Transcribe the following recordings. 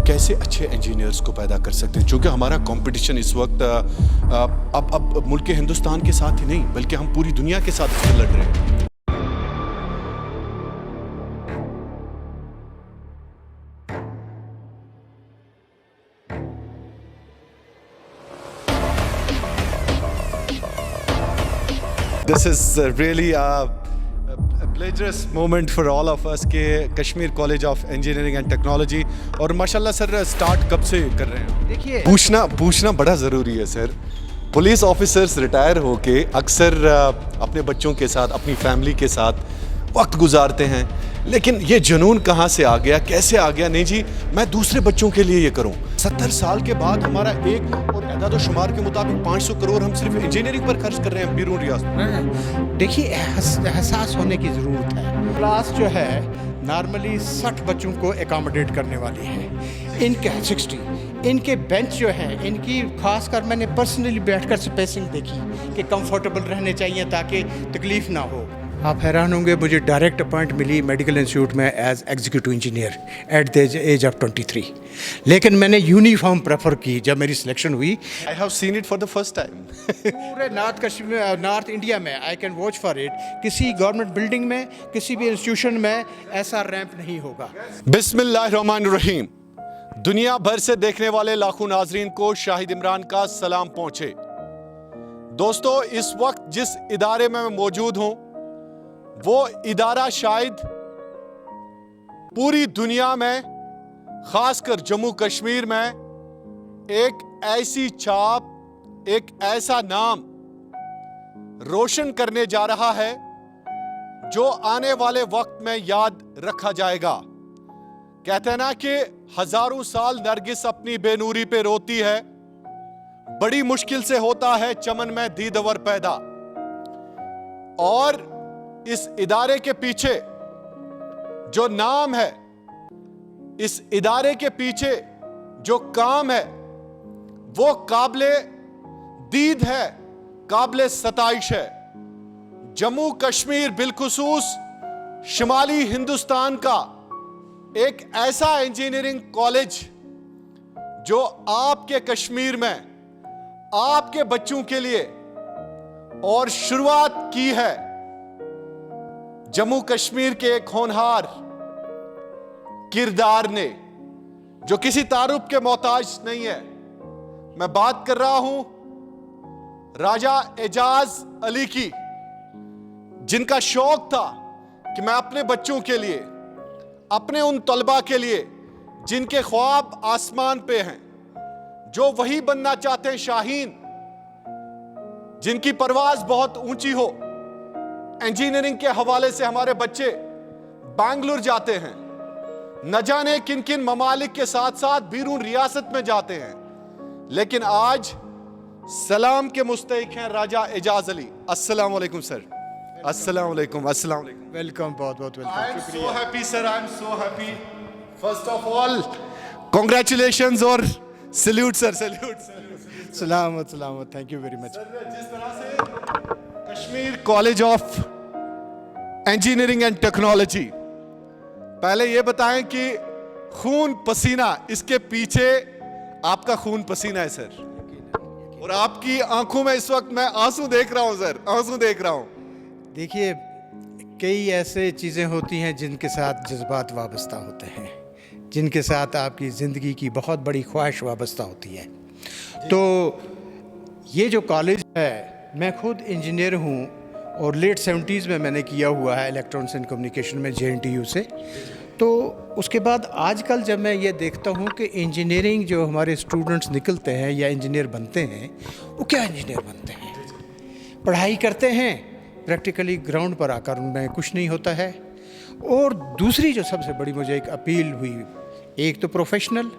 कैसे अच्छे इंजीनियर्स को पैदा कर सकते हैं, क्योंकि हमारा कंपटीशन इस वक्त अब मुल्क हिंदुस्तान के साथ ही नहीं बल्कि हम पूरी दुनिया के साथ इसमें लड़ रहे हैं। This is really a pleasurous moment for all of us के Kashmir college of engineering and technology. और माशाल्लाह सर स्टार्ट कब से कर रहे हैं? देखिए, पूछना बड़ा ज़रूरी है सर। पुलिस ऑफिसर्स रिटायर होके अक्सर अपने बच्चों के साथ, अपनी फैमिली के साथ वक्त गुजारते हैं, लेकिन ये जुनून कहाँ से आ गया, कैसे आ गया? नहीं जी, मैं दूसरे बच्चों के लिए ये करूं। 70 साल के बाद हमारा एक और एदाद व शुमार के मुताबिक 500 करोड़ हम सिर्फ इंजीनियरिंग पर खर्च कर रहे हैं बैरून रियासत। देखिए, एहसास होने की ज़रूरत है। क्लास जो है नॉर्मली 60 बच्चों को एकोमोडेट करने वाली है, इनके 60। इनके बेंच जो है, इनकी खासकर मैंने पर्सनली बैठकर स्पेसिंग देखी कि कंफर्टेबल रहने चाहिए ताकि तकलीफ़ ना हो। आप हैरान होंगे, मुझे डायरेक्ट अपॉइंट मिली मेडिकल इंस्टीट्यूट में as executive engineer at the age of 23। लेकिन मैंने यूनिफॉर्म प्रेफर की जब मेरी सिलेक्शन हुई। I have seen it for the first time. पूरे नॉर्थ कश्मीर, नॉर्थ इंडिया में I can watch for it. किसी गवर्नमेंट बिल्डिंग में, किसी भी इंस्टीट्यूशन में ऐसा रैंप नहीं होगा। बिस्मिल्लाहिर्रहमानिर्रहीम। दुनिया भर से देखने वाले लाखों नाजरीन को शाहिद इमरान का सलाम पहुंचे। दोस्तों, इस वक्त जिस इदारे में मैं मौजूद हूं वो इदारा शायद पूरी दुनिया में, खासकर जम्मू कश्मीर में एक ऐसी छाप, एक ऐसा नाम रोशन करने जा रहा है जो आने वाले वक्त में याद रखा जाएगा। कहते हैं ना कि हजारों साल नरगिस अपनी बेनूरी पे रोती है, बड़ी मुश्किल से होता है चमन में दीदवर पैदा। और इस इदारे के पीछे जो नाम है, इस इदारे के पीछे जो काम है, वो काबिले दीद है, काबिले सताइश है। जम्मू कश्मीर बिलखुसूस शुमाली हिंदुस्तान का एक ऐसा इंजीनियरिंग कॉलेज जो आपके कश्मीर में आपके बच्चों के लिए और शुरुआत की है जम्मू कश्मीर के एक होनहार किरदार ने, जो किसी तारुफ के मोहताज नहीं है। मैं बात कर रहा हूं राजा एजाज अली की, जिनका शौक था कि मैं अपने बच्चों के लिए, अपने उन तलबा के लिए जिनके ख्वाब आसमान पे हैं, जो वही बनना चाहते हैं शाहीन, जिनकी परवाज बहुत ऊंची हो। इंजीनियरिंग के हवाले से हमारे बच्चे बेंगलुरु जाते हैं, न जाने किन किन ममालिक के साथ साथ बैरून रियासत में जाते हैं, लेकिन आज सलाम के मुस्तहिक हैं राजा एजाज अली। अस्सलाम वालेकुम सर। अस्सलाम वालेकुम। अस्सलाम वालेकुम। वेलकम, बहुत बहुत welcome. I am so happy sir, I am so happy. First of all congratulations और सैल्यूट सर, सैल्यूट। सलामत सलामत, थैंक यू वेरी मच। जिस तरह से Kashmir college of engineering and technology, पहले ये बताएं कि खून पसीना, इसके पीछे आपका खून पसीना है सर, और आपकी आंखों में इस वक्त मैं आंसू देख रहा हूं सर, आंसू देख रहा हूं। देखिए, कई ऐसे चीज़ें होती हैं जिनके साथ जज्बात वाबस्ता होते हैं, जिनके साथ आपकी ज़िंदगी की बहुत बड़ी ख्वाहिश वाबस्ता होती है। तो ये जो कॉलेज है, मैं खुद इंजीनियर हूँ और लेट 70s में मैंने किया हुआ है इलेक्ट्रॉनिक्स एंड कम्युनिकेशन में JNTU से। तो उसके बाद आजकल जब मैं ये देखता हूँ कि इंजीनियरिंग जो हमारे स्टूडेंट्स निकलते हैं या इंजीनियर बनते हैं, वो क्या इंजीनियर बनते हैं? पढ़ाई करते हैं, प्रैक्टिकली ग्राउंड पर आकर उनमें कुछ नहीं होता है। और दूसरी जो सबसे बड़ी मुझे एक अपील हुई, एक तो professional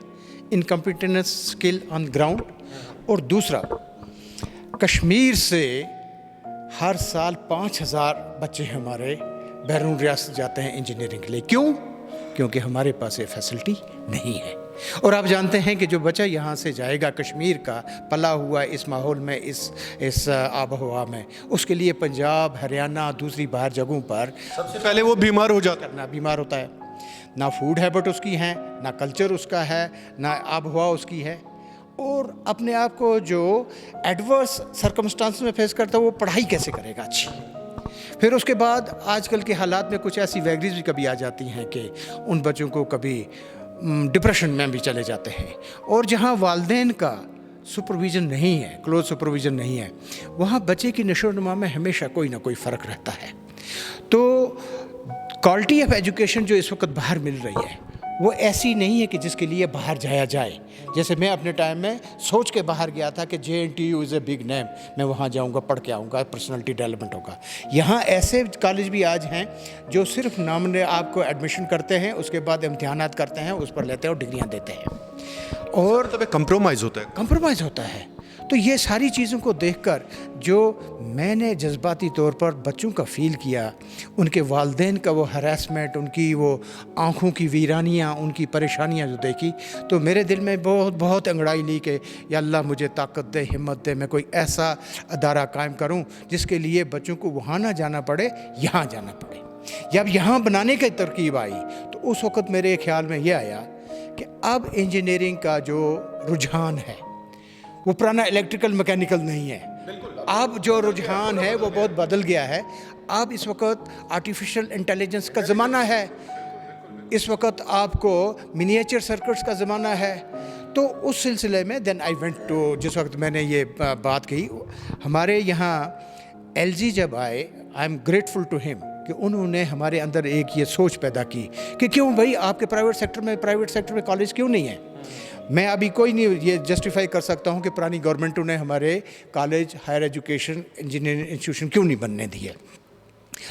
incompetence skill on ground, और दूसरा कश्मीर से हर साल 5000 बच्चे हमारे बैरून रियासत जाते हैं इंजीनियरिंग के लिए। क्यों? क्योंकि हमारे पास ये फैसिलिटी नहीं है। और आप जानते हैं कि जो बच्चा यहाँ से जाएगा कश्मीर का, पला हुआ इस माहौल में, इस आब हवा में, उसके लिए पंजाब, हरियाणा, दूसरी बाहर जगहों पर सबसे पहले वो बीमार हो जाता है। बीमार होता है। ना फूड हैबिट उसकी है, ना कल्चर उसका है, ना आब हवा उसकी है, और अपने आप को जो एडवर्स सर्कमस्टांस में फेस करता है वो पढ़ाई कैसे करेगा अच्छी। फिर उसके बाद आजकल के हालात में कुछ ऐसी वैगरीज भी कभी आ जाती हैं कि उन बच्चों को कभी डिप्रेशन में भी चले जाते हैं, और जहाँ वालिदैन का सुपरविज़न नहीं है, क्लोज सुपरविज़न नहीं है, वहाँ बच्चे की नशो-नुमा में हमेशा कोई ना कोई फ़र्क रहता है। तो क्वालिटी ऑफ एजुकेशन जो इस वक्त बाहर मिल रही है वो ऐसी नहीं है कि जिसके लिए बाहर जाया जाए। जैसे मैं अपने टाइम में सोच के बाहर गया था कि JNTU is a big name, मैं वहाँ जाऊँगा, पढ़ के आऊँगा, पर्सनालिटी डेवलपमेंट होगा। यहाँ ऐसे कॉलेज भी आज हैं जो सिर्फ नाम ने आपको एडमिशन करते हैं, उसके बाद इम्तिहानात करते हैं, उस पर लेते हैं और डिग्रियाँ देते हैं, और तब कंप्रोमाइज़ होता है। कंप्रोमाइज़ होता है। तो ये सारी चीज़ों को देखकर जो मैंने जज्बाती तौर पर बच्चों का फ़ील किया, उनके वालिदैन का वो हरासमेंट, उनकी वो आँखों की वीरानियाँ, उनकी परेशानियाँ जो देखी, तो मेरे दिल में बहुत अंगड़ाई ली कि या अल्लाह मुझे ताकत दे, हिम्मत दे, मैं कोई ऐसा अदारा कायम करूँ जिसके लिए बच्चों को वहाँ ना जाना पड़े, यहाँ जाना पड़े। जब यहाँ बनाने की तरकीब आई तो उस वक़्त मेरे ख्याल में ये आया कि अब इंजीनियरिंग का जो रुझान है वो पुराना इलेक्ट्रिकल मैकेनिकल नहीं है। अब जो रुझान है वो बहुत बदल गया है। अब इस वक्त आर्टिफिशियल इंटेलिजेंस का ज़माना है, इस वक्त आपको मिनिएचर सर्किट्स का ज़माना है। तो उस सिलसिले में देन आई वेंट टू, जिस वक्त मैंने ये बात कही, हमारे यहाँ LG जब आए, I am grateful to him कि उन्होंने हमारे अंदर एक ये सोच पैदा की कि क्यों भाई आपके प्राइवेट सेक्टर में कॉलेज क्यों नहीं है। मैं अभी कोई नहीं ये जस्टिफाई कर सकता हूँ कि पुरानी गवर्नमेंटों ने हमारे college, higher education, engineering institution क्यों नहीं बनने दिए,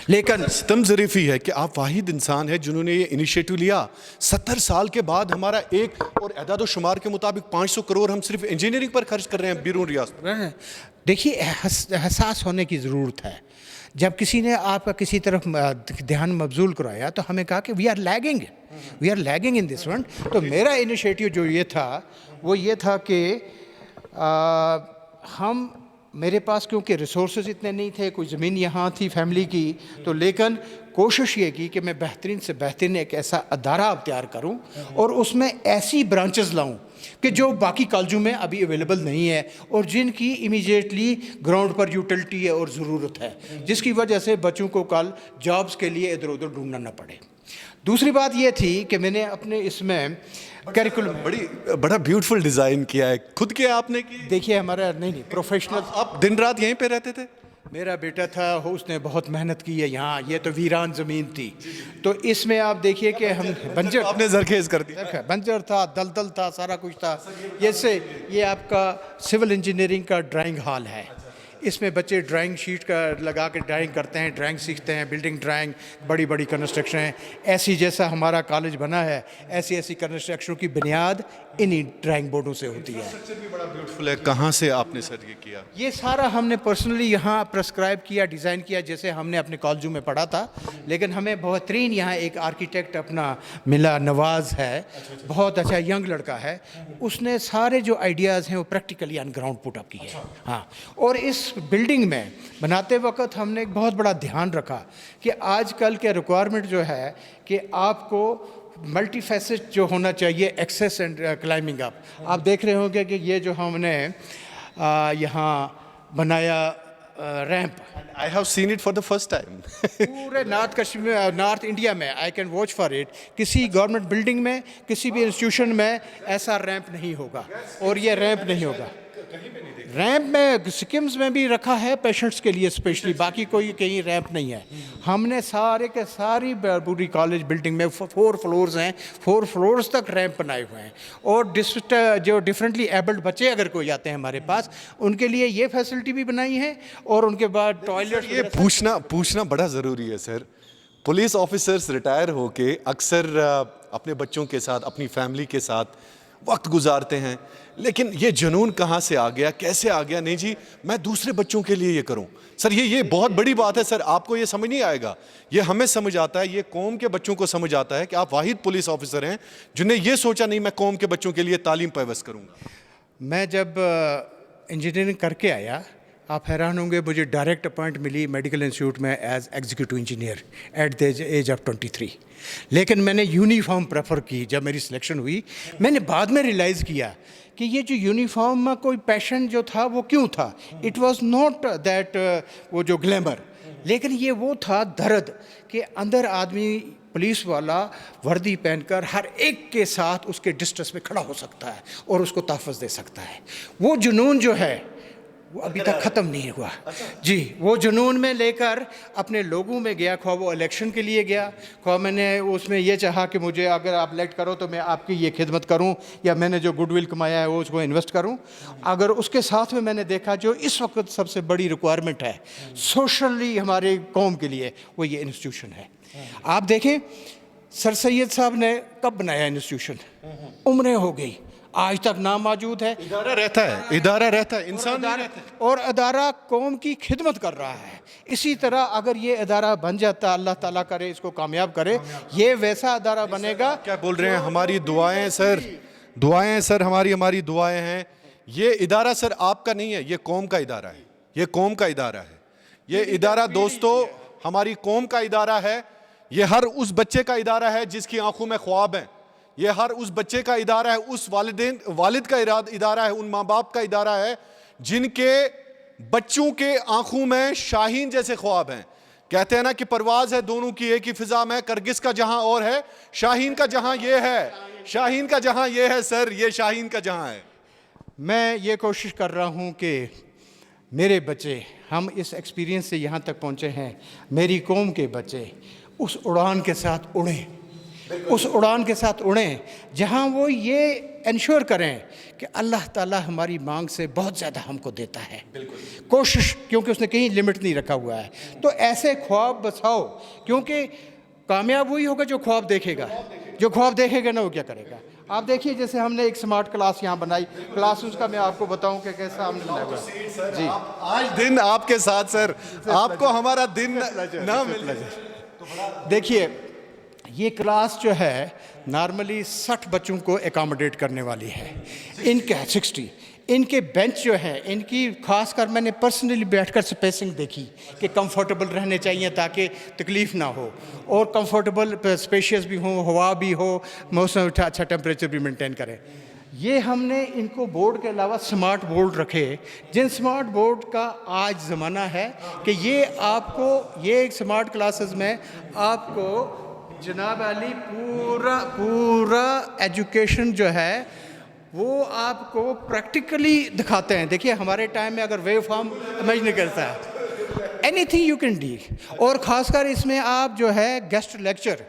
लेकिन सितम ज़रीफ़ी है कि आप वाहिद इंसान हैं जिन्होंने ये इनिशिएटिव लिया। 70 साल के बाद हमारा एक और एदाद शुमार के मुताबिक 500 करोड़ हम सिर्फ इंजीनियरिंग पर खर्च कर रहे हैं बैरून रियासत। देखिए, एहसास होने की ज़रूरत है। जब किसी ने आपका किसी तरफ ध्यान मबजूल कराया तो हमें कहा कि we are lagging in this one. तो मेरा इनिशिएटिव जो ये था वो ये था कि मेरे पास क्योंकि रिसोर्सेज इतने नहीं थे, कोई ज़मीन यहाँ थी फैमिली की, तो लेकिन कोशिश ये की कि मैं बेहतरीन से बेहतरीन एक ऐसा अदारा तैयार करूँ और उसमें ऐसी ब्रांचेस लाऊँ कि जो बाकी कॉलेजों में अभी अवेलेबल नहीं है और जिनकी इमीडिएटली ग्राउंड पर यूटिलिटी है और ज़रूरत है, जिसकी वजह से बच्चों को कल जॉब्स के लिए इधर उधर ढूंढना न पड़े। दूसरी बात ये थी कि मैंने अपने इसमें करिकुलम बड़ा ब्यूटीफुल डिज़ाइन किया है, खुद किया आपने की? देखिए, हमारा नहीं प्रोफेशनल। आप दिन रात यहीं पे रहते थे? मेरा बेटा था, उसने बहुत मेहनत की है यहाँ, ये तो वीरान ज़मीन थी, तो इसमें आप देखिए कि हम बंजर, आपने जरखेज कर दिया, बंजर था, दलदल था, सारा कुछ था। जैसे ये आपका सिविल इंजीनियरिंग का ड्राइंग हॉल है, इसमें बच्चे ड्राइंग शीट का लगा के ड्राइंग करते हैं, ड्राइंग सीखते हैं, बिल्डिंग ड्राइंग, बड़ी बड़ी कंस्ट्रक्शन है। ऐसी जैसा हमारा कॉलेज बना है, ऐसी ऐसी कंस्ट्रक्शनों की बुनियाद इन्हीं ड्राइंग बोर्डों से होती है। स्ट्रक्चर भी बड़ा ब्यूटीफुल है। कहाँ से आपने सर ये किया? ये सारा हमने पर्सनली यहाँ प्रेस्क्राइब किया, डिज़ाइन किया, जैसे हमने अपने कॉलेजों में पढ़ा था। लेकिन हमें बेहतरीन यहाँ एक आर्किटेक्ट अपना मिला, नवाज़ है, बहुत अच्छा यंग लड़का है, उसने सारे जो आइडियाज़ हैं वो practically on ground put up किए हैं। हाँ, और इस बिल्डिंग में बनाते वक्त हमने एक बहुत बड़ा ध्यान रखा कि आजकल के रिक्वायरमेंट जो है कि आपको मल्टी फैसेट जो होना चाहिए, एक्सेस एंड क्लाइंबिंग अप। आप देख रहे होंगे कि ये जो हमने यहाँ बनाया ramp, I have seen it for the first time. पूरे नॉर्थ कश्मीर, नॉर्थ इंडिया में I can watch for it. किसी गवर्नमेंट बिल्डिंग में, किसी भी इंस्टीट्यूशन में ऐसा रैंप नहीं होगा, और ये रैंप नहीं होगा। रैंप में सिक्किम्स में भी रखा है पेशेंट्स के लिए स्पेशली, बाकी कोई कहीं रैंप नहीं है। हमने सारे के सारी पूरी कॉलेज बिल्डिंग में 4 फ्लोर्स हैं, 4 फ्लोर्स तक रैंप बनाए हुए हैं। और जो डिफरेंटली एबल्ड बच्चे अगर कोई आते हैं हमारे पास, उनके लिए ये फैसिलिटी भी बनाई है। और उनके बाद टॉयलेट। ये पूछना बड़ा ज़रूरी है सर। पुलिस ऑफिसर्स रिटायर होके अक्सर अपने बच्चों के साथ, अपनी फैमिली के साथ वक्त गुजारते हैं, लेकिन ये जुनून कहाँ से आ गया, कैसे आ गया? नहीं जी, मैं दूसरे बच्चों के लिए ये करूं। सर ये बहुत बड़ी बात है सर, आपको ये समझ नहीं आएगा, ये हमें समझ आता है, ये कौम के बच्चों को समझ आता है कि आप वाहिद पुलिस ऑफिसर हैं जिन्हें ये सोचा नहीं मैं कौम के बच्चों के लिए तालीम पेवस्त करूँगा। मैं जब इंजीनियरिंग करके आया, आप हैरान होंगे, मुझे डायरेक्ट अपॉइंट मिली मेडिकल इंस्टीट्यूट में as executive engineer at the age of 23। लेकिन मैंने यूनिफॉर्म प्रेफर की। जब मेरी सिलेक्शन हुई, मैंने बाद में रियलाइज़ किया कि ये जो यूनिफॉर्म में कोई पैशन जो था वो क्यों था। इट वाज नॉट दैट वो जो ग्लैमर, लेकिन ये वो था दर्द कि अंदर आदमी पुलिस वाला वर्दी पहनकर हर एक के साथ उसके डिस्ट्रेस में खड़ा हो सकता है और उसको तहफ़्फ़ुज़ दे सकता है। वो जुनून जो है वो अभी तक ख़त्म नहीं हुआ। जी, वो जुनून में लेकर अपने लोगों में गया, ख्वाह वो इलेक्शन के लिए गया, ख्वाह मैंने उसमें ये चाहा कि मुझे अगर आप इलेक्ट करो तो मैं आपकी ये खिदमत करूं, या मैंने जो गुडविल कमाया है वो उसको इन्वेस्ट करूं। अगर उसके साथ में मैंने देखा जो इस वक्त सबसे बड़ी रिक्वायरमेंट है सोशली हमारे कौम के लिए, वो ये इंस्टीट्यूशन है। आप देखें, सर सैयद साहब ने कब बनाया इंस्टीट्यूशन? उम्रें हो गई, आज तक नाम मौजूद है। इदारा रहता है, इदारा रहता है, इंसान नहीं रहता है। और अदारा कौम की खिदमत कर रहा है। इसी तरह अगर ये अदारा बन जाता, अल्लाह ताला करे इसको कामयाब करे, ये वैसा अदारा बनेगा। क्या बोल रहे हैं? हमारी दुआएं सर, दुआएं सर, हमारी दुआएं हैं। ये इदारा सर आपका नहीं है, ये कौम का इदारा है, ये कौम का इदारा है। ये इदारा दोस्तों हमारी कौम का इदारा है। ये हर उस बच्चे का इदारा है जिसकी आंखों में ख्वाब हैं। ये हर उस बच्चे का इदारा है, उस वालिद का इदारा है, उन माँ बाप का इदारा है जिनके बच्चों के आंखों में शाहीन जैसे ख्वाब हैं। कहते हैं ना कि परवाज है दोनों की एक ही फिजा में, करगिस का जहां और है, शाहीन का जहां ये है, शाहीन का जहां ये है सर, ये शाहीन का जहां है। मैं ये कोशिश कर रहा हूँ कि मेरे बच्चे, हम इस एक्सपीरियंस से यहाँ तक पहुँचे हैं, मेरी कौम के बच्चे उस उड़ान के साथ उड़ें, उस उड़ान के साथ उड़ें जहाँ वो ये इंश्योर करें कि अल्लाह ताला हमारी मांग से बहुत ज़्यादा हमको देता है। कोशिश, क्योंकि उसने कहीं लिमिट नहीं रखा हुआ है। तो ऐसे ख्वाब बसाओ, क्योंकि कामयाब वही होगा जो ख्वाब देखेगा। जो ख्वाब देखेगा ना वो क्या करेगा। आप देखिए, जैसे हमने एक स्मार्ट क्लास यहाँ बनाई, क्लास उसका मैं आपको बताऊं कि कैसा हमने लगा। जी, आज दिन आपके साथ सर, आपको हमारा दिन ना मिले। देखिए, ये क्लास जो है नॉर्मली 60 बच्चों को एकोमोडेट करने वाली है। इनके 60, इनके बेंच जो है, इनकी खासकर मैंने पर्सनली बैठकर स्पेसिंग देखी कि कंफर्टेबल रहने चाहिए ताकि तकलीफ़ ना हो, और कंफर्टेबल स्पेशियस भी हो, हवा भी हो, मौसम अच्छा टेम्परेचर भी मेंटेन करें। ये हमने इनको बोर्ड के अलावा स्मार्ट बोर्ड रखे, जिन स्मार्ट बोर्ड का आज ज़माना है कि ये आपको, ये स्मार्ट क्लासेस में आपको जनाब अली पूरा एजुकेशन जो है वो आपको प्रैक्टिकली दिखाते हैं। देखिए, हमारे टाइम में अगर वेव फॉर्म इमेजिन करता है, एनीथिंग यू कैन डी। और ख़ासकर इसमें आप जो है गेस्ट लेक्चर,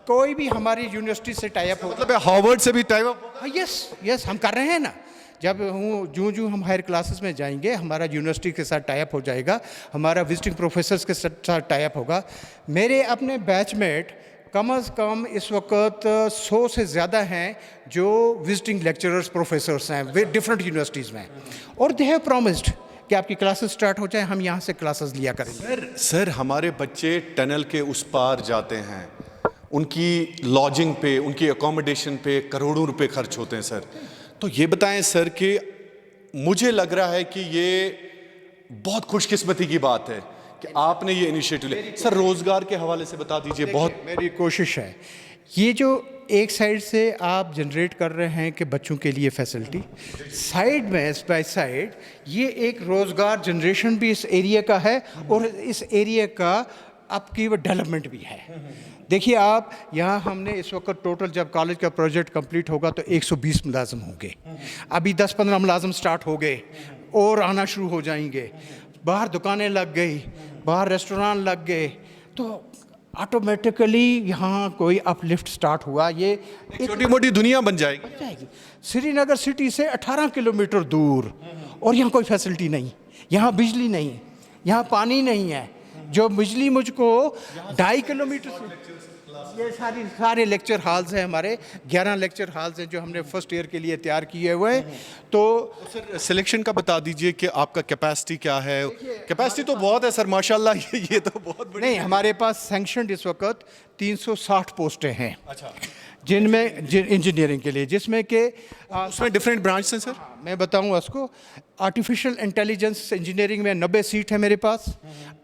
कोई भी हमारी यूनिवर्सिटी से टाई अप हो, मतलब हार्वर्ड से भी टाई अप। यस हम कर रहे हैं ना। जब जो हम हायर क्लासेस में जाएंगे, हमारा यूनिवर्सिटी के साथ टाई अप हो जाएगा, हमारा विजिटिंग प्रोफेसर्स के साथ टाई अप होगा। मेरे अपने बैचमेट कम अज़ कम इस वक्त 100 से ज़्यादा हैं जो विजिटिंग लेक्चरर्स प्रोफेसर्स हैं डिफरेंट यूनिवर्सिटीज़ में, और दे हैव प्रॉमिस्ड कि आपकी क्लासेस स्टार्ट हो जाए, हम यहाँ से क्लासेस लिया करेंगे। सर हमारे बच्चे टनल के उस पार जाते हैं, उनकी लॉजिंग पे, उनकी अकोमोडेशन पे करोड़ों रुपए खर्च होते हैं सर। तो ये बताएं सर कि मुझे लग रहा है कि ये बहुत खुशकिस्मती की बात है कि आपने ये इनिशिएटिव लिया। सर रोजगार के हवाले से बता दीजिए। बहुत मेरी कोशिश है, ये जो एक साइड से आप जनरेट कर रहे हैं कि बच्चों के लिए फैसिलिटी, साइड में बाय साइड ये एक रोज़गार जनरेशन भी इस एरिया का है, और इस एरिया का आपकी डेवलपमेंट भी है। देखिए, आप यहाँ हमने इस वक्त टोटल, जब कॉलेज का प्रोजेक्ट कंप्लीट होगा तो 120 मुलाजम होंगे। अभी 10-15 मुलाजम स्टार्ट हो गए और आना शुरू हो जाएंगे। बाहर दुकानें लग गई, बाहर रेस्टोरेंट लग गए, तो ऑटोमेटिकली यहाँ कोई अपलिफ्ट स्टार्ट हुआ। ये छोटी मोटी दुनिया बन जाएगी। श्रीनगर सिटी से 18 किलोमीटर दूर, और यहाँ कोई फैसिलिटी नहीं, यहाँ बिजली नहीं, यहाँ पानी नहीं है। जो बिजली मुझको 2.5 किलोमीटर से, ये सारे लेक्चर हॉल्स हैं हमारे, 11 लेक्चर हॉल्स हैं जो हमने फर्स्ट ईयर के लिए तैयार किए हुए हैं। तो सर सिलेक्शन का बता दीजिए कि आपका कैपेसिटी क्या है। कैपेसिटी तो बहुत है सर माशाल्लाह, ये तो बहुत बड़ी। नहीं, हमारे पास सैंक्शनड इस वक्त 360 पोस्टें हैं। अच्छा, जिनमें इंजीनियरिंग के लिए, जिसमें कि उसमें डिफरेंट ब्रांच हैं सर? मैं बताऊंगा उसको। आर्टिफिशियल इंटेलिजेंस इंजीनियरिंग में 90 सीट है मेरे पास,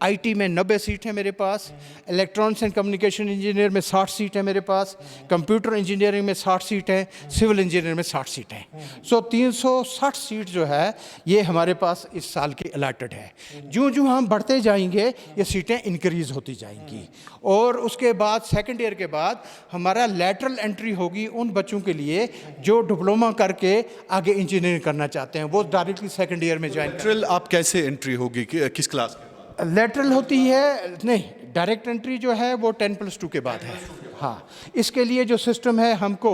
आईटी में 90 सीट है मेरे पास, इलेक्ट्रॉनिक्स एंड कम्युनिकेशन इंजीनियर में 60 सीट है मेरे पास, कंप्यूटर इंजीनियरिंग में 60 सीट है, सिविल इंजीनियरिंग में 60 सीट है। सो 360 सीट जो है ये हमारे पास इस साल की अलाटेड है। जो जो हम बढ़ते जाएंगे ये सीटें इंक्रीज़ होती जाएंगी, और उसके बाद सेकेंड ईयर के बाद हमारा लैटरल एंट्री होगी उन बच्चों के लिए जो डिप्लोमा करके आगे इंजीनियरिंग करना चाहते हैं, वो डायरेक्टली सेकंड ईयर में ज्वाइन। लेटरल आप कैसे एंट्री होगी किस क्लास के? लेटरल होती है नहीं, डायरेक्ट एंट्री जो है वो 10+2 के बाद है। हाँ, इसके लिए जो सिस्टम है हमको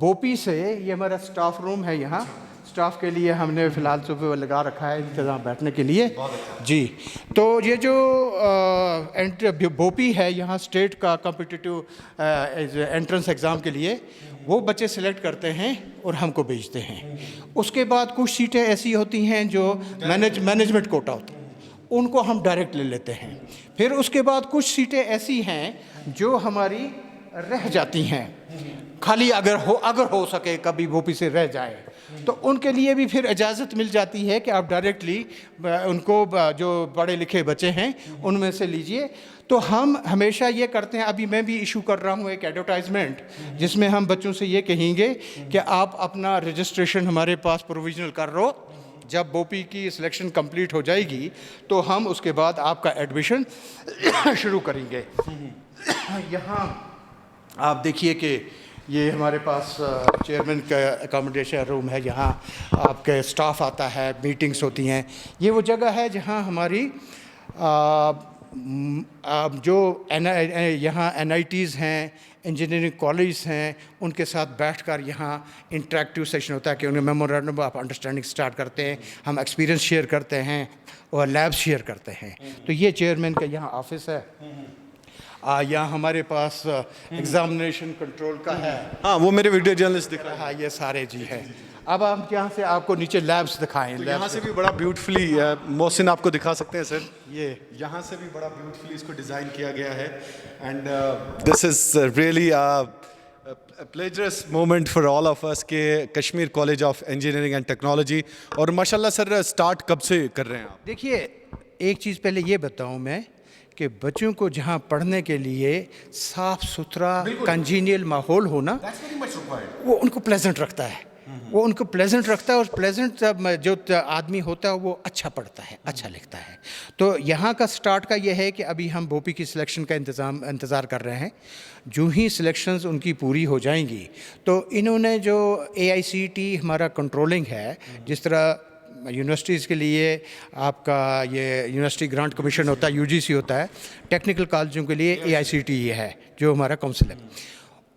बोपी से, ये हमारा स्टाफ रूम है, यहाँ स्टाफ के लिए हमने फ़िलहाल सुबह लगा रखा है इंतज़ाम बैठने के लिए जी। तो ये जो बोपी है यहाँ स्टेट का कॉम्पिटिटिव एंट्रेंस एग्ज़ाम के लिए, वो बच्चे सिलेक्ट करते हैं और हमको भेजते हैं। उसके बाद कुछ सीटें ऐसी होती हैं जो मैनेजमेंट कोटा होती है, उनको हम डायरेक्ट ले लेते हैं। फिर उसके बाद कुछ सीटें ऐसी हैं जो हमारी रह जाती हैं, खाली अगर हो सके कभी बोपी से रह जाए तो उनके लिए भी फिर इजाज़त मिल जाती है कि आप डायरेक्टली उनको जो पढ़े लिखे बच्चे हैं उनमें से लीजिए। तो हम हमेशा ये करते हैं, अभी मैं भी इशू कर रहा हूँ एक एडवर्टाइजमेंट जिसमें हम बच्चों से ये कहेंगे कि आप अपना रजिस्ट्रेशन हमारे पास प्रोविजनल कर लो, जब बोपी की सिलेक्शन कंप्लीट हो जाएगी तो हम उसके बाद आपका एडमिशन शुरू करेंगे। यहाँ आप देखिए कि ये हमारे पास चेयरमैन का अकोमोडेशन रूम है, यहाँ आपके स्टाफ आता है, मीटिंग्स होती हैं। ये वो जगह है जहाँ हमारी जो यहाँ NITs हैं, इंजीनियरिंग कॉलेज हैं, उनके साथ बैठकर यहाँ इंटरेक्टिव सेशन होता है कि उन्हें मेमोरेंडम ऑफ अंडरस्टैंडिंग स्टार्ट करते हैं, हम एक्सपीरियंस शेयर करते हैं और लैब शेयर करते हैं। तो ये चेयरमैन का यहाँ ऑफिस है। यहाँ हमारे पास एग्जामिनेशन कंट्रोल का है। हाँ, वो मेरे वीडियो जर्नलिस्ट दिख रहा है। हाँ, ये सारे जी हैं। अब हम यहाँ से आपको नीचे लैब्स दिखाएं। तो यहाँ से भी बड़ा ब्यूटीफुली मोहसिन आपको दिखा सकते हैं सर, ये यहाँ से भी बड़ा ब्यूटीफुली इसको डिज़ाइन किया गया है। And this is really pleasurous moment for all of us के Kashmir college of engineering and technology. और माशाल्लाह सर, स्टार्ट कब से कर रहे हैं आप? देखिए, एक चीज़ पहले ये बताऊँ मैं कि बच्चों को जहाँ पढ़ने के लिए साफ़ सुथरा कंजीनियल माहौल होना, वो उनको प्लेजेंट रखता है, वो उनको प्लेजेंट रखता है। और प्लेजेंट जो आदमी होता है वो अच्छा पढ़ता है, अच्छा लिखता है। तो यहाँ का स्टार्ट का ये है कि अभी हम बोपी की सिलेक्शन का इंतज़ार कर रहे हैं। जो ही सिलेक्शंस उनकी पूरी हो जाएंगी तो इन्होंने जो AICTE हमारा कंट्रोलिंग है, जिस तरह यूनिवर्सिटीज़ के लिए आपका ये यूनिवर्सिटी ग्रांट कमीशन होता है, UGC होता है, टेक्निकल कॉलेजों के लिए AICTE है जो हमारा काउंसिल है,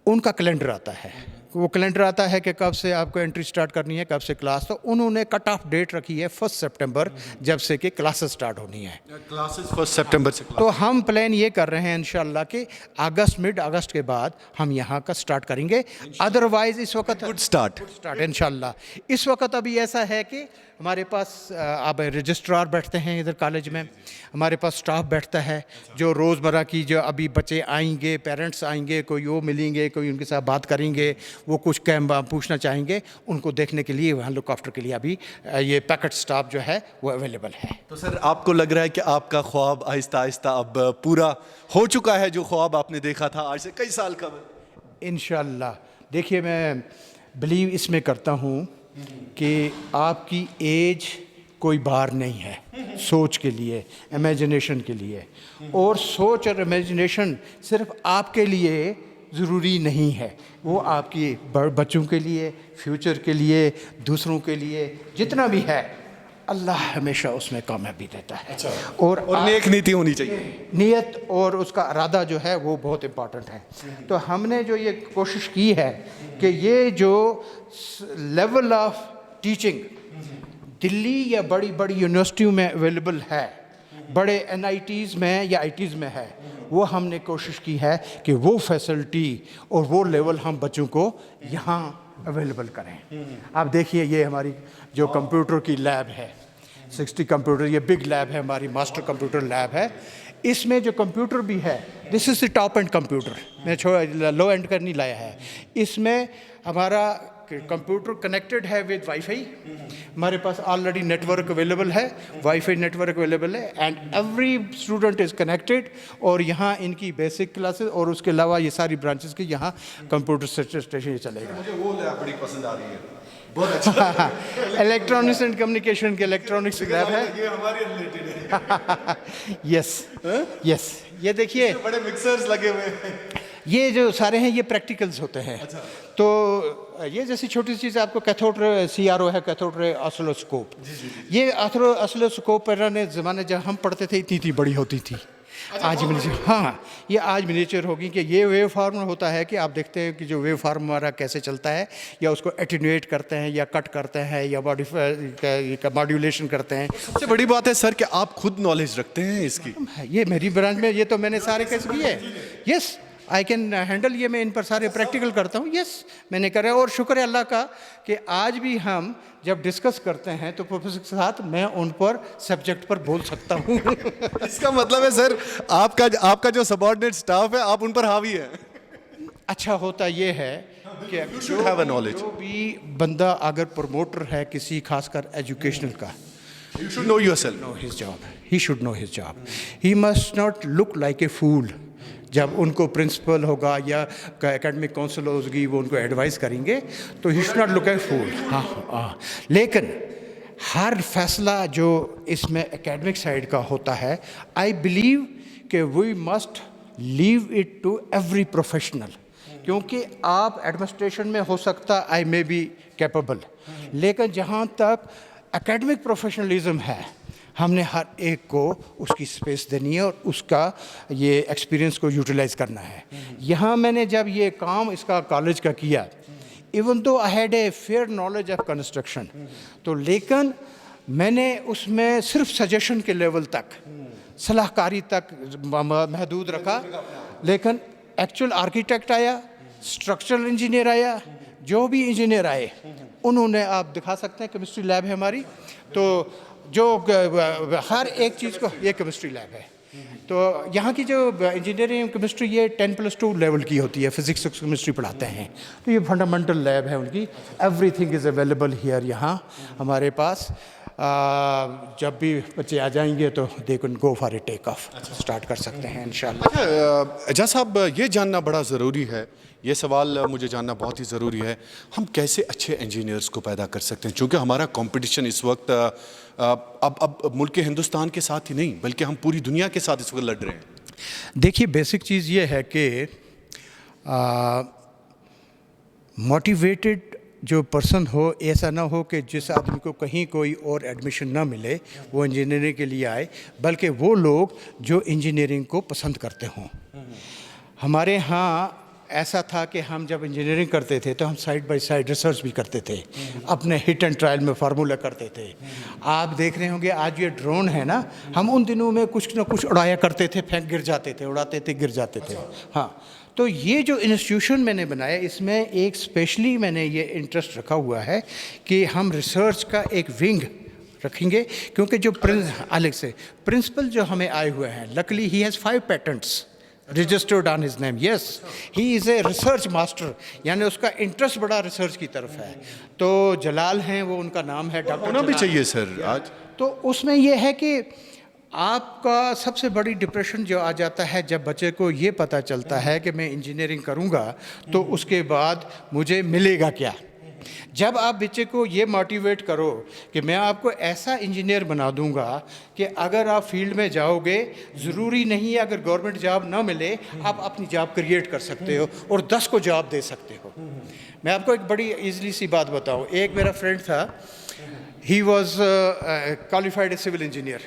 उनका कैलेंडर आता है। वो कैलेंडर आता है कि कब से आपको एंट्री स्टार्ट करनी है, कब से क्लास। तो उन्होंने कट ऑफ डेट रखी है 1 सितंबर, जब से कि क्लासेस स्टार्ट होनी है। क्लासेस 1 सितंबर से। तो हम प्लान ये कर रहे हैं इंशाल्लाह कि मिड अगस्त के बाद हम यहाँ का स्टार्ट करेंगे। अदरवाइज इस वक्त गुड स्टार्ट इंशाल्लाह। इस वक्त अभी ऐसा है कि हमारे पास अब रजिस्ट्रार बैठते हैं इधर कॉलेज में, हमारे पास स्टाफ बैठता है जो रोज़मर्रा की, जो अभी बच्चे आएंगे, पेरेंट्स आएंगे, कोई वो मिलेंगे, कोई उनके साथ बात करेंगे, वो कुछ पूछना चाहेंगे, उनको देखने के लिए वहाँ लुक आफ्टर के लिए अभी ये पैकेट स्टाफ जो है वो अवेलेबल है। तो सर, आपको लग रहा है कि आपका ख्वाब आहिस्ता आहिस्ता अब पूरा हो चुका है, जो ख्वाब आपने देखा था आज से कई साल कबल? इंशाल्लाह। देखिए, मैं बिलीव इसमें करता हूँ कि आपकी एज कोई बार नहीं है सोच के लिए, इमेजिनेशन के लिए। और सोच और इमेजिनेशन सिर्फ आपके लिए ज़रूरी नहीं है, वो आपकी बच्चों के लिए, फ्यूचर के लिए, दूसरों के लिए, जितना भी है, अल्लाह हमेशा उसमें कामयाबी देता है। अच्छा। और नेक नीति होनी चाहिए। नीयत और उसका इरादा जो है वो बहुत इम्पॉर्टेंट है। तो हमने जो ये कोशिश की है कि ये जो लेवल ऑफ टीचिंग दिल्ली या बड़ी बड़ी यूनिवर्सिटियों में अवेलेबल है, बड़े NITs में या ITs में है, वो हमने कोशिश की है कि वो फैसिलिटी और वो लेवल हम बच्चों को यहाँ अवेलेबल करें। आप देखिए, ये हमारी जो कंप्यूटर की लैब है, 60 कंप्यूटर, ये बिग लैब है, हमारी मास्टर कंप्यूटर लैब है। इसमें जो कंप्यूटर भी है, this is the top and computer, मैं लो एंड का नहीं लाया है। इसमें हमारा कंप्यूटर कनेक्टेड है विद वाईफाई, हमारे पास ऑलरेडी नेटवर्क अवेलेबल है, वाईफाई नेटवर्क अवेलेबल है, and every student is connected. और यहाँ इनकी बेसिक क्लासेस और उसके अलावा ये सारी ब्रांचेस के यहाँ कंप्यूटर स्टेशन चलेगा। मुझे वो लैब बड़ी पसंद आ रही है, बहुत अच्छा। इलेक्ट्रॉनिक्स एंड कम्युनिकेशन के इलेक्ट्रॉनिक्स लैब है। ये हमारे रिलेटेड है। यस यस, ये देखिए बड़े मिक्सर्स लगे हुए हैं। ये जो सारे हैं ये प्रैक्टिकल्स होते हैं। तो ये जैसी छोटी सी चीज़ आपको कैथोड रे CRO है, कैथोड रे ऑसिलोस्कोप। ये ऑसिलोस्कोप पुराने ज़माने जब हम पढ़ते थे इतनी इतनी बड़ी होती थी। आज मिनीचर, हाँ ये आज मिनीचर होगी कि ये वेव फॉर्म होता है कि आप देखते हैं कि जो वेव फॉर्म हमारा कैसे चलता है, या उसको एटीन्यूएट करते हैं या कट करते हैं या मॉड्यूलेशन करते हैं। सबसे बड़ी बात है सर कि आप खुद नॉलेज रखते हैं इसकी। ये मेरी ब्रांच में, ये तो मैंने सारे कैसे किए। यस आई कैन हैंडल, ये मैं इन पर सारे प्रैक्टिकल करता हूँ। यस मैंने करा, और शुक्र है अल्लाह का कि आज भी हम जब डिस्कस करते हैं तो प्रोफेसर के साथ मैं उन पर सब्जेक्ट पर बोल सकता हूँ। इसका मतलब है सर आपका जो सबऑर्डिनेट स्टाफ है आप उन पर हावी है। अच्छा होता ये है कि You should have a knowledge. जो भी बंदा अगर प्रमोटर है किसी खासकर एजुकेशनल का, You should know yourself. know his job. He should know his job. He must not look like a fool. जब उनको प्रिंसिपल होगा या एकेडमिक काउंसिल होगी वो उनको एडवाइस करेंगे तो ही शुड नॉट लुक ए फूल। हाँ, लेकिन हर फैसला जो इसमें एकेडमिक साइड का होता है, आई बिलीव कि we must leave it to every professional. क्योंकि आप एडमिनिस्ट्रेशन में हो सकता आई मे बी कैपेबल, लेकिन जहाँ तक एकेडमिक प्रोफेशनलिज्म है हमने हर एक को उसकी स्पेस देनी है और उसका ये एक्सपीरियंस को यूटिलाइज करना है। यहाँ मैंने जब ये काम इसका कॉलेज का किया, even though I had a fair knowledge of construction, तो लेकिन मैंने उसमें सिर्फ सजेशन के लेवल तक, सलाहकारी तक महदूद रखा। लेकिन एक्चुअल आर्किटेक्ट आया, स्ट्रक्चरल इंजीनियर आया, जो भी इंजीनियर आए उन्होंने, आप दिखा सकते हैं केमिस्ट्री लैब है हमारी, तो जो हर एक चीज़ को, ये केमिस्ट्री लैब है। तो यहाँ की जो इंजीनियरिंग केमिस्ट्री ये 10+2 लेवल की होती है, फिजिक्स और केमिस्ट्री पढ़ाते हैं, तो ये फंडामेंटल लैब है उनकी। एवरीथिंग इज़ अवेलेबल हियर यहाँ हमारे पास। जब भी बच्चे आ जाएंगे तो they can go for a take off, start कर सकते हैं इंशाल्लाह। एजाज साहब, ये जानना बड़ा ज़रूरी है, ये सवाल मुझे जानना बहुत ही ज़रूरी है, हम कैसे अच्छे इंजीनियर्स को पैदा कर सकते हैं? क्योंकि हमारा कंपटीशन इस वक्त अब मुल्क हिंदुस्तान के साथ ही नहीं बल्कि हम पूरी दुनिया के साथ इस वक्त लड़ रहे हैं। देखिए बेसिक चीज़ ये है कि मोटिवेटेड जो पर्सन हो, ऐसा ना हो कि जिस आदमी को कहीं कोई और एडमिशन ना मिले वो इंजीनियरिंग के लिए आए, बल्कि वो लोग जो इंजीनियरिंग को पसंद करते हों। हमारे यहाँ ऐसा था कि हम जब इंजीनियरिंग करते थे तो हम साइड बाय साइड रिसर्च भी करते थे, अपने हिट एंड ट्रायल में फार्मूला करते थे। आप देख रहे होंगे आज ये ड्रोन है ना, हम उन दिनों में कुछ ना कुछ उड़ाया करते थे, फेंक गिर जाते थे, उड़ाते थे गिर जाते थे। हाँ, तो ये जो इंस्टीट्यूशन मैंने बनाया इसमें एक स्पेशली मैंने ये इंटरेस्ट रखा हुआ है कि हम रिसर्च का एक विंग रखेंगे, क्योंकि जो अलग से प्रिंसिपल जो हमें आए हुए हैं, luckily he has 5 patents registered on his name. Yes, he is a research master, यानी उसका इंटरेस्ट बड़ा रिसर्च की तरफ है। तो जलाल हैं वो उनका नाम है, डॉक्टर होना भी चाहिए सर आज। तो उसमें यह है कि आपका सबसे बड़ी डिप्रेशन जो आ जाता है जब बच्चे को ये पता चलता है कि मैं इंजीनियरिंग करूँगा तो उसके बाद मुझे मिलेगा क्या। जब आप बच्चे को ये मोटिवेट करो कि मैं आपको ऐसा इंजीनियर बना दूंगा कि अगर आप फील्ड में जाओगे, ज़रूरी नहीं है अगर गवर्नमेंट जॉब ना मिले आप अपनी जॉब क्रिएट कर सकते हो और 10 को जॉब दे सकते हो। मैं आपको एक बड़ी ईज़िली सी बात बताऊं, एक मेरा फ्रेंड था, he was qualified civil engineer,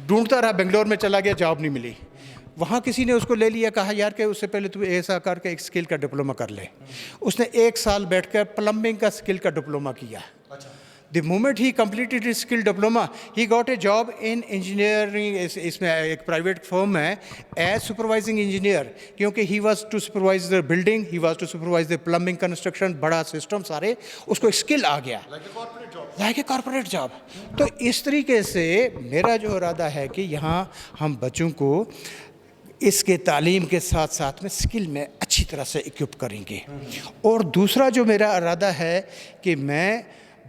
ढूंढता रहा, बेंगलोर में चला गया, जॉब नहीं मिली। वहाँ किसी ने उसको ले लिया, कहा यार कि उससे पहले तू ऐसा करके एक स्किल का डिप्लोमा कर ले। उसने 1 साल बैठकर प्लम्बिंग का स्किल का डिप्लोमा किया। The moment he completed his skill diploma, he got a job in engineering. इसमें एक private firm है as supervising engineer, क्योंकि he was to supervise the building, he was to supervise the plumbing construction, बड़ा system सारे, उसको एक skill आ गया. Like a corporate job. तो इस तरीके से मेरा जो इरादा है कि यहाँ हम बच्चों को इसके तालीम के साथ साथ में स्किल में अच्छी तरह से इक्विप करेंगे. और दूसरा जो मेरा इरादा है कि मैं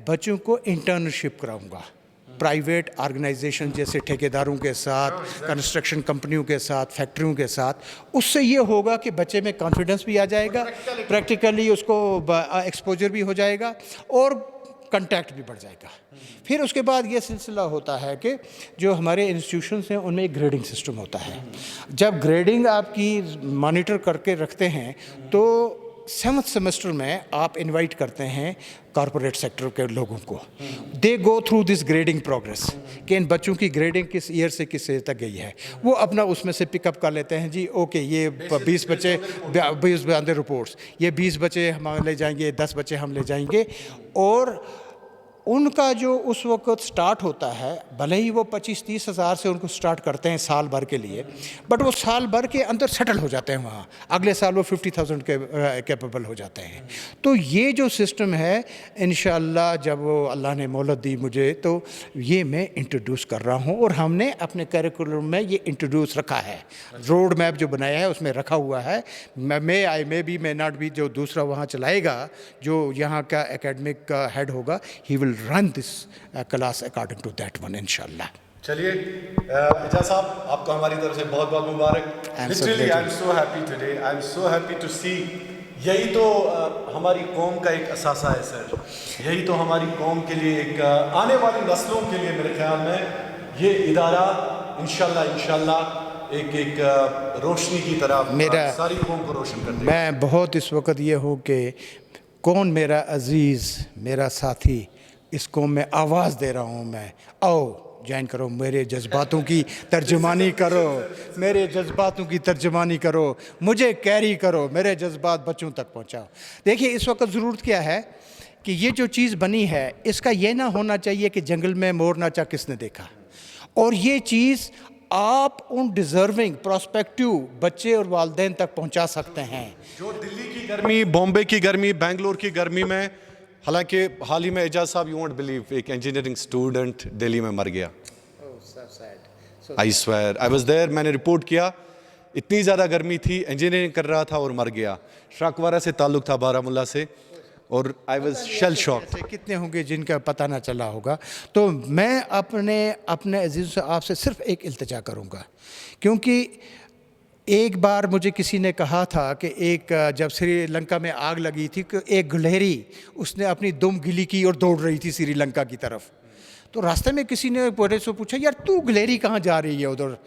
बच्चों को इंटर्नशिप कराऊंगा प्राइवेट ऑर्गेनाइजेशन जैसे ठेकेदारों के साथ, कंस्ट्रक्शन कंपनियों के साथ, फैक्ट्रियों के साथ. उससे ये होगा कि बच्चे में कॉन्फिडेंस भी आ जाएगा, प्रैक्टिकली उसको एक्सपोजर भी हो जाएगा और कंटैक्ट भी बढ़ जाएगा. फिर उसके बाद ये सिलसिला होता है कि जो हमारे इंस्टीट्यूशंस हैं उनमें एक ग्रेडिंग सिस्टम होता है. जब ग्रेडिंग आपकी मॉनिटर करके रखते हैं तो 7th सेमेस्टर में आप इनवाइट करते हैं कॉरपोरेट सेक्टर के लोगों को. They go through this grading progress कि इन बच्चों की ग्रेडिंग किस ईयर से किस ईयर तक गई है. वो अपना उसमें से पिकअप कर लेते हैं जी. ओके, ये 20 बच्चे 20 अंदर रिपोर्ट्स, ये 20 बच्चे हम ले जाएंगे, 10 बच्चे हम ले जाएंगे. और उनका जो उस वक्त स्टार्ट होता है, भले ही वो 25-30 हज़ार से उनको स्टार्ट करते हैं साल भर के लिए, बट वो साल भर के अंदर सेटल हो जाते हैं वहाँ. अगले साल वो 50,000 के कैपेबल हो जाते हैं. तो ये जो सिस्टम है इंशाअल्लाह जब वो अल्लाह ने मोहलत दी मुझे तो ये मैं इंट्रोड्यूस कर रहा हूँ. और हमने अपने करिकुलम में ये इंट्रोड्यूस रखा है. रोड मैप जो बनाया है उसमें रखा हुआ है. मैं नॉट भी जो दूसरा वहाँ चलाएगा, जो यहाँ का एकेडमिक का हेड होगा, he will run this class according to that one inshallah. चलिए एजाज साहब, आपको हमारी तरफ से बहुत बहुत मुबारक. Literally I am so happy today. I am so happy to see. यही तो हमारी कौम का एक असासा है सर. यही तो हमारी कौम के लिए, एक आने वाली नस्लों के लिए मेरे ख्याल में ये इदारा इंशाल्लाह एक रोशनी की तरह सारी कौम को रोशन कर देगा. मैं बहुत इस वक्त ये हूँ कि कौन मेरा अजीज़, मेरा साथी, इसको मैं आवाज़ दे रहा हूँ. मैं आओ ज्वाइन करो, मेरे जज्बातों की तर्जुमानी करो, मेरे जज्बातों की तर्जुमानी करो, मुझे कैरी करो, मेरे जज्बात बच्चों तक पहुँचाओ. देखिए इस वक्त ज़रूरत क्या है कि ये जो चीज़ बनी है इसका ये ना होना चाहिए कि जंगल में मोर नाचा किसने देखा. और ये चीज़ आप उन डिज़र्विंग प्रोस्पेक्टिव बच्चे और वालिदैन तक पहुँचा सकते हैं. जो दिल्ली की गर्मी, बॉम्बे की गर्मी, बेंगलोर की गर्मी में, हालांकि हाल ही में एजाज साहब यू वोंट बिलीव एक इंजीनियरिंग स्टूडेंट दिल्ली में मर गया. I swear I was there. मैंने रिपोर्ट किया, इतनी ज़्यादा गर्मी थी, इंजीनियरिंग कर रहा था और मर गया. शाकवारा से ताल्लुक़ था, बारामुल्ला से, और आई वाज शेल शॉक. कितने होंगे जिनका पता ना चला होगा. तो मैं अपने अजीज़ से आपसे सिर्फ एक इल्तिजा करूँगा, क्योंकि एक बार मुझे किसी ने कहा था कि जब श्रीलंका में आग लगी थी कि एक गिलहरी उसने अपनी दुम गिली की और दौड़ रही थी श्रीलंका की तरफ. तो रास्ते में किसी ने बड़े से पूछा, यार तू गिलहरी कहाँ जा रही है उधर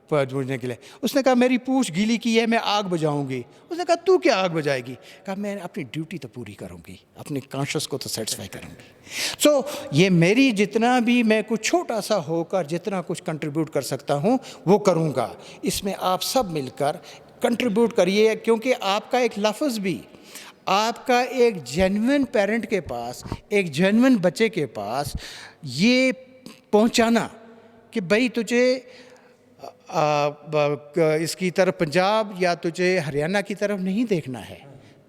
ढूंढने के लिए? उसने कहा मेरी पूंछ गीली की है, मैं आग बुझाऊंगी. उसने कहा तू क्या आग बुझाएगी? कहा मैं अपनी ड्यूटी तो पूरी करूंगी, अपने कॉन्शियस को तो सेटिस्फाई करूंगी. सो ये मेरी जितना भी मैं कुछ छोटा सा होकर जितना कुछ कंट्रीब्यूट कर सकता हूं वो करूंगा. इसमें आप सब मिलकर कंट्रीब्यूट करिए, क्योंकि आपका एक लफ्ज़ भी, आपका एक जेन्युइन पेरेंट के पास, एक जेन्युइन बच्चे के पास ये पहुंचाना कि भाई तुझे इसकी तरफ पंजाब या तुझे हरियाणा की तरफ नहीं देखना है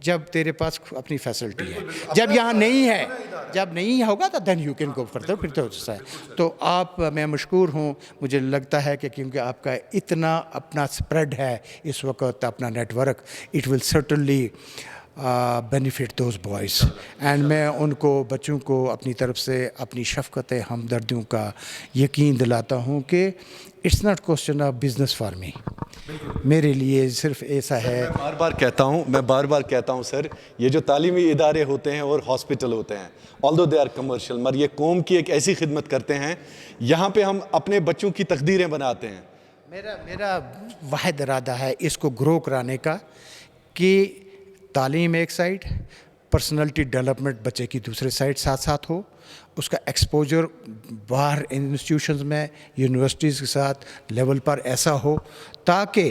जब तेरे पास अपनी फैसिलिटी है. जब यहाँ नहीं है, जब नहीं होगा तो then you can go further. फिर तो आप, मैं मशकूर हूँ. मुझे लगता है कि क्योंकि आपका इतना अपना स्प्रेड है इस वक्त, अपना network, it will certainly benefit those boys. And मैं उनको, बच्चों को अपनी तरफ से अपनी शफ़क़त हमदर्दियों का यकीन दिलाता हूँ कि it's not question of business for me. मेरे लिए सिर्फ ऐसा है. मैं बार बार कहता हूँ सर, ये जो तालीमी इदारे होते हैं और हॉस्पिटल होते हैं, ऑल्दो दे आर कमर्शियल, मगर ये कौम की एक ऐसी खिदमत करते हैं. यहाँ पे हम अपने बच्चों की तकदीरें बनाते हैं. मेरा वाहिद इरादा है इसको ग्रो कराने का कि तालीम एक साइड, पर्सनालिटी डेवलपमेंट बच्चे की दूसरे साइड साथ साथ हो, उसका एक्सपोजर बाहर इंस्टीट्यूशंस में, यूनिवर्सिटीज़ के साथ लेवल पर ऐसा हो ताकि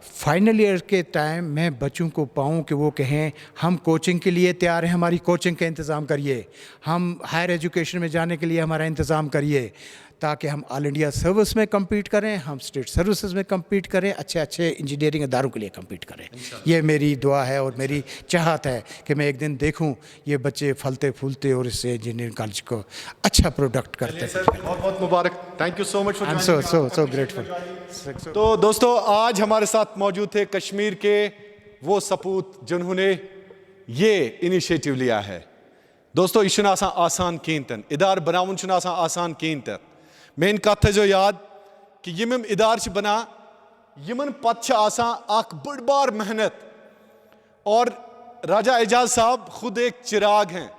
फाइनल ईयर के टाइम मैं बच्चों को पाऊँ कि वो कहें हम कोचिंग के लिए तैयार हैं, हमारी कोचिंग का इंतज़ाम करिए, हम हायर एजुकेशन में जाने के लिए हमारा इंतज़ाम करिए, ताकि हम ऑल इंडिया सर्विस में compete करें, हम स्टेट सर्विसेज में compete करें, अच्छे अच्छे इंजीनियरिंग इदारों के लिए compete करें। ये मेरी दुआ है और मेरी चाहत है कि मैं एक दिन देखूं ये बच्चे फलते फूलते और इससे इंजीनियरिंग कॉलेज को अच्छा प्रोडक्ट करते हैं। बहुत बहुत मुबारक, thank you so much for I am so grateful. तो दोस्तों आज हमारे साथ मौजूद थे कश्मीर के वो सपूत जिन्होंने ये इनिशिएटिव लिया है। दोस्तों यह छुना आसान कहें, इदार बनावन छुना आसान कहें। मेन कथ थो याद कि यम इदार बना यमन पत आख बड़ बार मेहनत, और राजा एजाज साहब खुद एक चिराग हैं।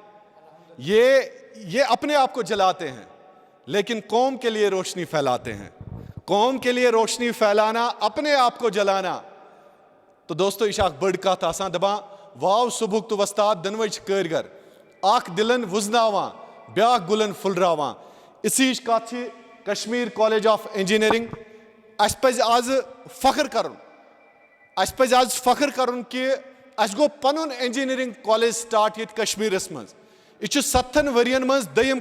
ये अपने आप को जलाते हैं लेकिन कौम के लिए रोशनी फैलाते हैं। कौम के लिए रोशनी फैलाना, अपने आप को जलाना। तो दोस्तों यह बड़ कथ आसान दपा वाव सुबह तो वस्ताद दनवच कारीगर आख दिलन वुजनावा ब्या गुलन फुलरावा। इसी कथ कश्मीर कॉलेज ऑफ इंजीनियरिंग अस पज आज फख्र करन, अस पज आज फख्र करन कि अस गो पनुन इंजीनियरिंग कॉलेज स्टार्ट ये कश्मीरस मज। यह 7 वरियन मज दयम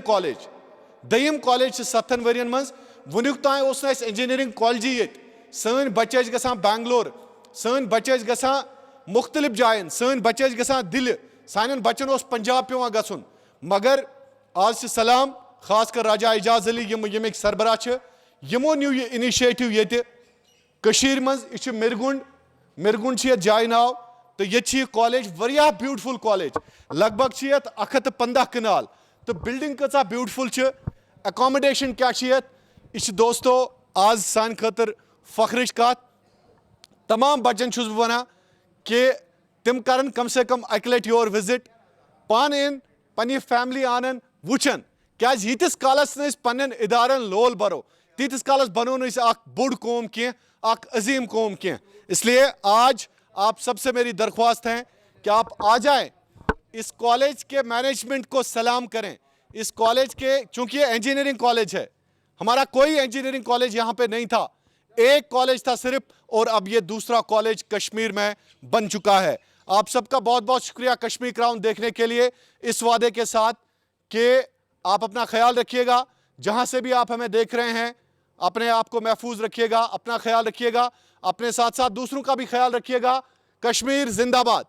कॉलेज 7 वरियन मज। वुनुक ताई ओस न इंजीनियरिंग कॉलेज ये सन बच्चे गसान बेंगलोर, सन बच्चे गसान मुख्तलिफ जायन, सन बच्चे गसान दिल्ली, सान बच्चन ओस पंजाब पेवान गसुन। मगर आज से सलाम खास कर राजा एजाज अली यमिक सरबराह यमो न्यू ये इनिशिएटिव ये कशीर मज। यह मिरगुंड ये जाय नाव। तो ये कॉलेज वरिया ब्यूटिफुल कॉलेज, लगभग ये 115 कनाल। तो बिल्डिंग कचा ब्यूटिफुल, अकोमोडेशन क्या यह दोस्तों आज सान खतर फख्रिश कत। तमाम बच्चन छुस बह वना कि तिम करन कम से कम अक लट योर विजिट, पान इन पन्नी फैमिली आनन वुचन। क्या यीतिस कालस न पन्न इदारन लोल बरो, तीतिस कालस बनो न बोड़ कौम कह, अजीम कौम कह। इसलिए आज आप सबसे मेरी दरख्वास्त है कि आप आ जाएं, इस कॉलेज के मैनेजमेंट को सलाम करें। इस कॉलेज के, चूंकि ये इंजीनियरिंग कॉलेज है, हमारा कोई इंजीनियरिंग कॉलेज यहाँ पे नहीं था, एक कॉलेज था सिर्फ, और अब ये दूसरा कॉलेज कश्मीर में बन चुका है। आप सबका बहुत बहुत शुक्रिया कश्मीर क्राउन देखने के लिए, इस वादे के साथ कि आप अपना ख्याल रखिएगा। जहाँ से भी आप हमें देख रहे हैं अपने आप को महफूज रखिएगा, अपना ख्याल रखिएगा, अपने साथ साथ दूसरों का भी ख्याल रखिएगा। कश्मीर जिंदाबाद।